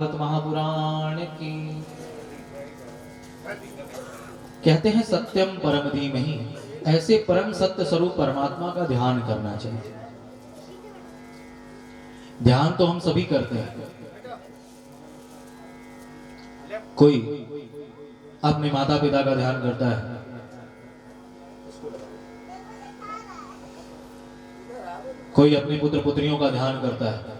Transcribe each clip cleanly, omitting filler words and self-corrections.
महापुराण की। कहते हैं सत्यम परम धीमहि, ऐसे परम सत्य स्वरूप परमात्मा का ध्यान करना चाहिए। ध्यान तो हम सभी करते हैं। कोई अपने माता पिता का ध्यान करता है, कोई अपने पुत्र पुत्रियों का ध्यान करता है,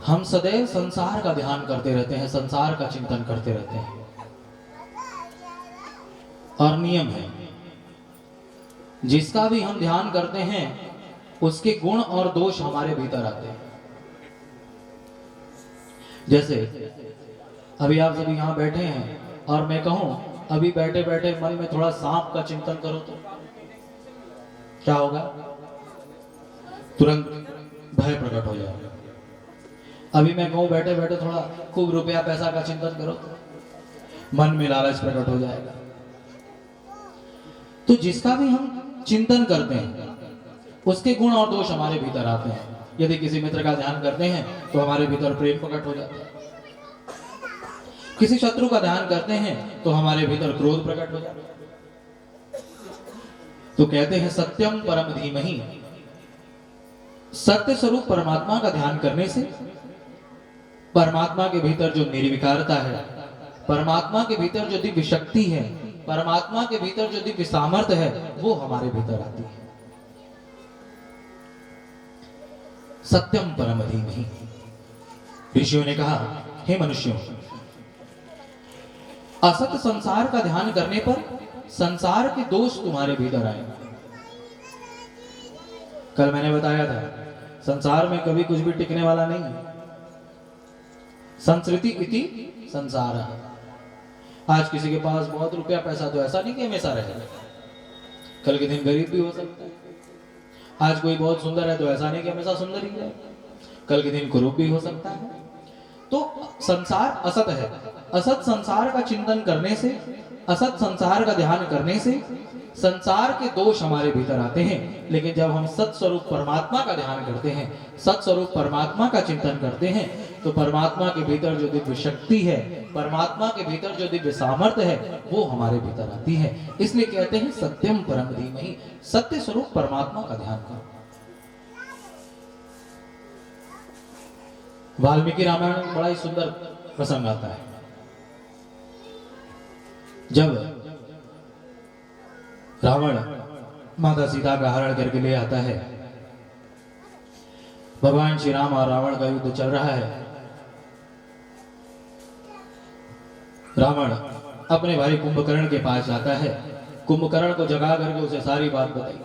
हम सदैव संसार का ध्यान करते रहते हैं, संसार का चिंतन करते रहते हैं। और नियम है, जिसका भी हम ध्यान करते हैं उसके गुण और दोष हमारे भीतर आते हैं। जैसे अभी आप सभी यहां बैठे हैं और मैं कहूं अभी बैठे बैठे मन में थोड़ा सांप का चिंतन करो तो क्या होगा? तुरंत भय प्रकट हो जाएगा। अभी मैं कहूं बैठे बैठे थोड़ा खूब रुपया पैसा का चिंतन करो तो मन में लालच प्रकट हो जाएगा। तो जिसका भी हम चिंतन करते हैं उसके गुण और दोष हमारे भीतर आते हैं। यदि किसी मित्र का ध्यान करते हैं तो हमारे भीतर प्रेम प्रकट हो जाता है। किसी शत्रु का ध्यान करते हैं तो हमारे भीतर क्रोध प्रकट हो जाता है। तो कहते हैं सत्यम परम धीमहि, सत्य स्वरूप परमात्मा का ध्यान करने से परमात्मा के भीतर जो निर्विकारता है, परमात्मा के भीतर जो दिव्य शक्ति है, परमात्मा के भीतर जो दिव्य सामर्थ्य है, वो हमारे भीतर आती है। सत्यम परम धीमहि। ऋषियों ने कहा, हे मनुष्यों, असत संसार का ध्यान करने पर संसार के दोष तुम्हारे भीतर आएंगे। कल मैंने बताया था, संसार में कभी कुछ भी टिकने वाला नहीं है। संस्कृति इति संसार। आज किसी के पास बहुत रुपया पैसा तो ऐसा नहीं कि हमेशा रहेगा, कल के दिन गरीब भी हो सकता है। आज कोई बहुत सुंदर है तो ऐसा नहीं कि हमेशा सुंदर ही है, कल के दिन कुरूप भी हो सकता है। तो संसार असत है। असत संसार का चिंतन करने से, असत संसार का ध्यान करने से संसार के दोष हमारे भीतर आते हैं। लेकिन जब हम सत स्वरूप परमात्मा का ध्यान करते हैं, सत स्वरूप परमात्मा का चिंतन करते हैं, तो परमात्मा के भीतर जो दिव्य शक्ति है, परमात्मा के भीतर जो दिव्य सामर्थ्य है, वो हमारे भीतर आती है। इसलिए कहते हैं सत्यम परम धीमहि, सत्य स्वरूप परमात्मा का ध्यान करो। वाल्मीकि रामायण में बड़ा ही सुंदर प्रसंग आता है। जब रावण माता सीता का हरण करके ले आता है, भगवान श्री राम और रावण का युद्ध चल रहा है। रावण अपने भाई कुंभकर्ण के पास जाता है, कुंभकर्ण को जगा करके उसे सारी बात बताई।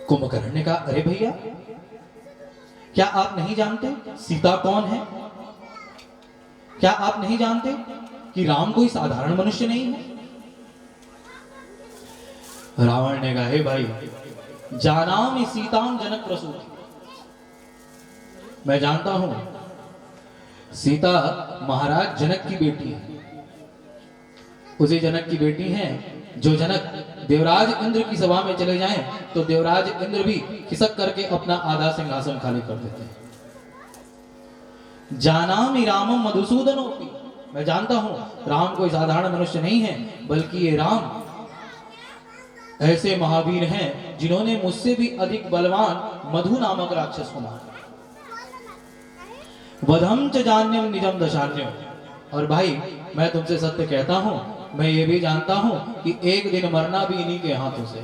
कुंभकर्ण ने कहा, अरे भैया, क्या आप नहीं जानते सीता कौन है? क्या आप नहीं जानते कि राम कोई साधारण मनुष्य नहीं है? रावण ने कहा, हे भाई, जानामि सीताम जनक प्रसूति। मैं जानता हूं सीता महाराज जनक की बेटी है। उसी जनक की बेटी है जो जनक देवराज इंद्र की सभा में चले जाएं तो देवराज इंद्र भी खिसक करके अपना आधा सिंहासन खाली कर देते हैं। जानामि रामम मधुसूदनोपि। मैं जानता हूं राम कोई साधारण मनुष्य नहीं है, बल्कि ये राम ऐसे महावीर हैं जिन्होंने मुझसे भी अधिक बलवान मधु नामक राक्षस को मारा। वधम च जान्यम निजम दशान्यम। और भाई, मैं तुमसे सत्य कहता हूं, मैं ये भी जानता हूं कि एक दिन मरना भी इन्हीं के हाथों से।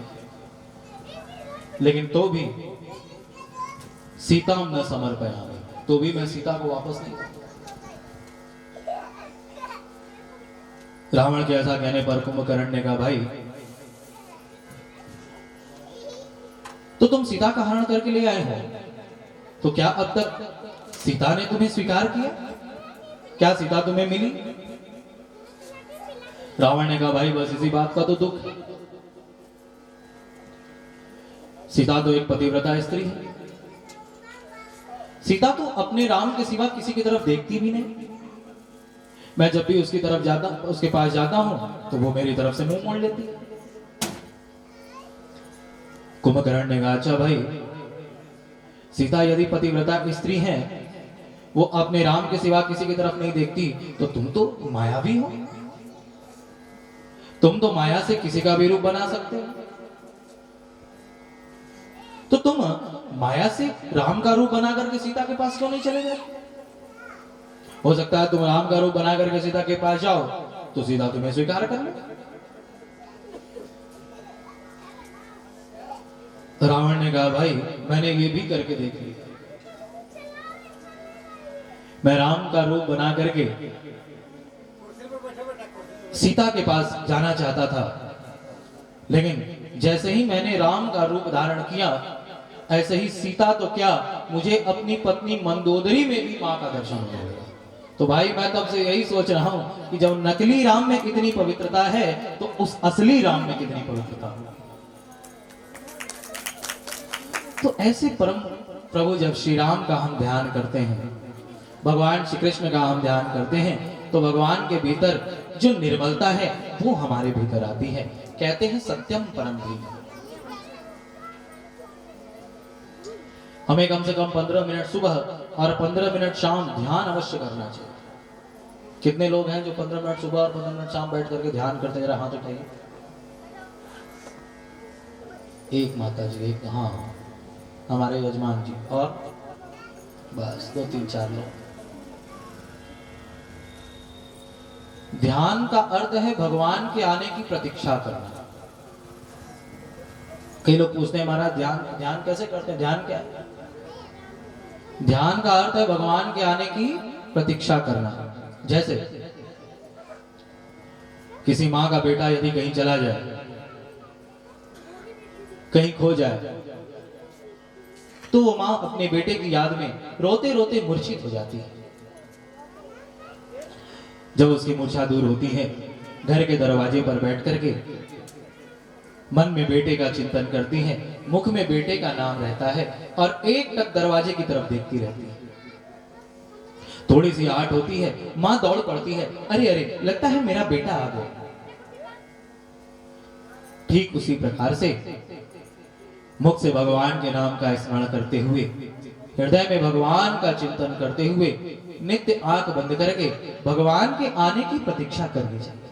लेकिन तो भी सीताम न समर्पयामि, तो भी मैं सीता को वापस नहीं करता। रावण के ऐसा कहने पर कुंभकर्ण ने कहा, भाई, तो तुम सीता का हरण करके ले आए हो, तो क्या अब तक सीता ने तुम्हें स्वीकार किया? क्या सीता तुम्हें मिली? रावण ने कहा भाई बस इसी बात का तो दुख है। सीता तो एक पतिव्रता स्त्री है। सीता तो अपने राम के सिवा किसी की तरफ देखती भी नहीं। मैं जब भी उसकी तरफ जाता, उसके पास जाता हूं तो वो मेरी तरफ से मुंह मोड़ लेती है। कुंभकर्ण ने कहा अच्छा भाई, सीता यदि पतिव्रता स्त्री है, वो अपने राम के सिवा किसी की तरफ नहीं देखती, तो तुम तो मायावी हो। तुम तो माया से किसी का भी रूप बना सकते हो, तो तुम माया से राम का रूप बना करके सीता के पास क्यों नहीं चले गए? हो सकता है तुम राम का रूप बना करके सीता के पास जाओ तो सीता तुम्हें स्वीकार कर ले। रावण ने कहा भाई मैंने ये भी करके देख लिया। मैं राम का रूप बना करके सीता के पास जाना चाहता था, लेकिन जैसे ही मैंने राम का रूप धारण किया, ऐसे ही सीता तो क्या, मुझे अपनी पत्नी मंदोदरी में भी मां का दर्शन हो गया। तो भाई मैं तब से यही सोच रहा हूं कि जब नकली राम में कितनी पवित्रता है तो उस असली राम में कितनी पवित्रता हो। तो ऐसे परम प्रभु जब श्री राम का हम ध्यान करते हैं, भगवान श्री कृष्ण का हम ध्यान करते हैं, तो भगवान के भीतर जो निर्मलता है वो हमारे भीतर आती है। कहते हैं सत्यम परम धीम। हमें कम से कम 15 मिनट सुबह और 15 मिनट शाम ध्यान अवश्य करना चाहिए। कितने लोग हैं जो 15 मिनट सुबह और 15 मिनट शाम बैठ करके ध्यान करते हैं? जरा हाथ उठाइए। एक माता जी, एक, हाँ हमारे यजमान जी, और बस 2 3 4 लोग। ध्यान का अर्थ है भगवान के आने की प्रतीक्षा करना। कई लोग पूछते हैं महाराज ध्यान कैसे करते हैं? ध्यान क्या है? ध्यान का अर्थ है भगवान के आने की प्रतीक्षा करना। जैसे किसी मां का बेटा यदि कहीं चला जाए, कहीं खो जाए, तो वो मां अपने बेटे की याद में रोते रोते मूर्छित हो जाती है। जब उसकी मूर्छा दूर होती है, घर के दरवाजे पर बैठ करके मन में बेटे का चिंतन करती है, मुख में बेटे का नाम रहता है और एक टक दरवाजे की तरफ देखती रहती है। थोड़ी सी आहट होती है, मां दौड़ पड़ती है, अरे अरे लगता है मेरा बेटा आ गया। ठीक उसी प्रकार से मुख से भगवान के नाम का स्मरण करते हुए, हृदय में भगवान का चिंतन करते हुए, नित्य आंख बंद करके भगवान के आने की प्रतीक्षा करनी चाहिए।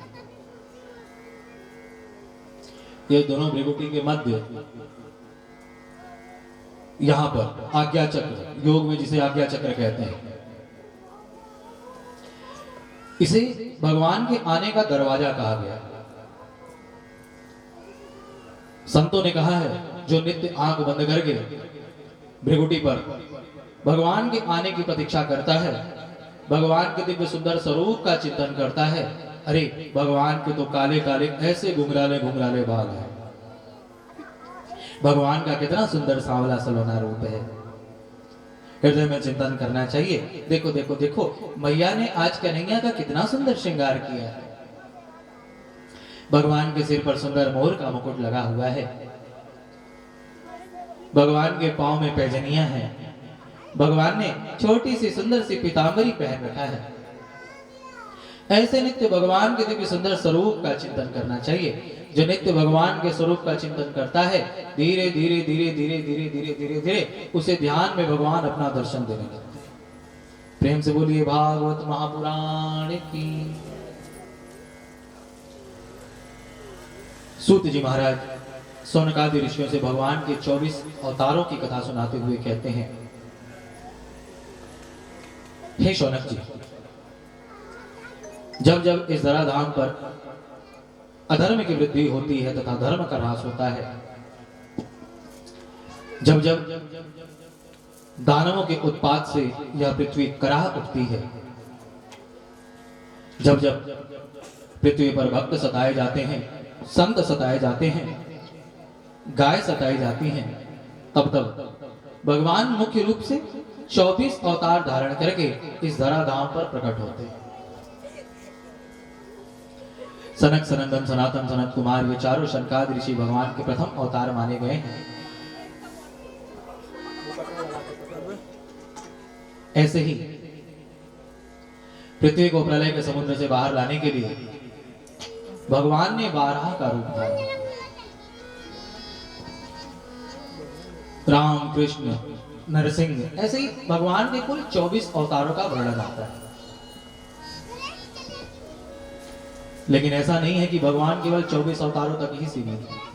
ये दोनों भृगुटी के मध्य यहां पर आज्ञा चक्र, योग में जिसे आज्ञा चक्र कहते हैं, इसे भगवान के आने का दरवाजा कहा गया। संतों ने कहा है जो नित्य आंख बंद करके भृगुटी पर भगवान के आने की प्रतीक्षा करता है, भगवान के दिव्य सुंदर स्वरूप का चिंतन करता है, अरे भगवान के तो काले काले ऐसे घुंघराले घुंघराले बाल हैं, भगवान का कितना सुंदर सांवला सलोना रूप है। हृदय में चिंतन करना चाहिए। देखो देखो देखो, मैया ने आज कन्हैया का कितना सुंदर श्रृंगार किया है। भगवान के सिर पर सुंदर मोर का मुकुट लगा हुआ है, भगवान के पांव में पैजनियां हैं, भगवान ने छोटी सी सुंदर सी पीतांबरी पहन रखा है। ऐसे नित्य भगवान के दिव्य सुंदर स्वरूप का चिंतन करना चाहिए। जो नित्य भगवान के स्वरूप का चिंतन करता है, धीरे धीरे धीरे धीरे धीरे धीरे धीरे धीरे उसे ध्यान में भगवान अपना दर्शन देने लगते हैं। प्रेम से बोलिए भागवत महापुराण की। सूत जी महाराज सौनकादि ऋषियों से भगवान के 24 अवतारों की कथा सुनाते हुए कहते हैं, हे शौनक जी, जब जब इस धराधाम पर अधर्म की वृद्धि होती है तथा धर्म का ह्रास होता है, जब जब दानवों के उत्पात से यह पृथ्वी कराह उठती है, जब जब पृथ्वी पर भक्त सताए जाते हैं, संत सताए जाते हैं, गाय सताई जाती हैं, तब तब भगवान मुख्य रूप से 24 अवतार धारण करके इस धराधाम पर प्रकट होते हैं। सनक, सनंदन, सनातन, सनत कुमार ये चारों शनकाद ऋषि भगवान के प्रथम अवतार माने गए हैं। ऐसे ही पृथ्वी को प्रलय के समुद्र से बाहर लाने के लिए भगवान ने वाराह का रूप धारण। राम, कृष्ण, नरसिंह, ऐसे ही भगवान के कुल 24 अवतारों का वर्णन आता है। लेकिन ऐसा नहीं है कि भगवान केवल 24 अवतारों तक ही सीमित है।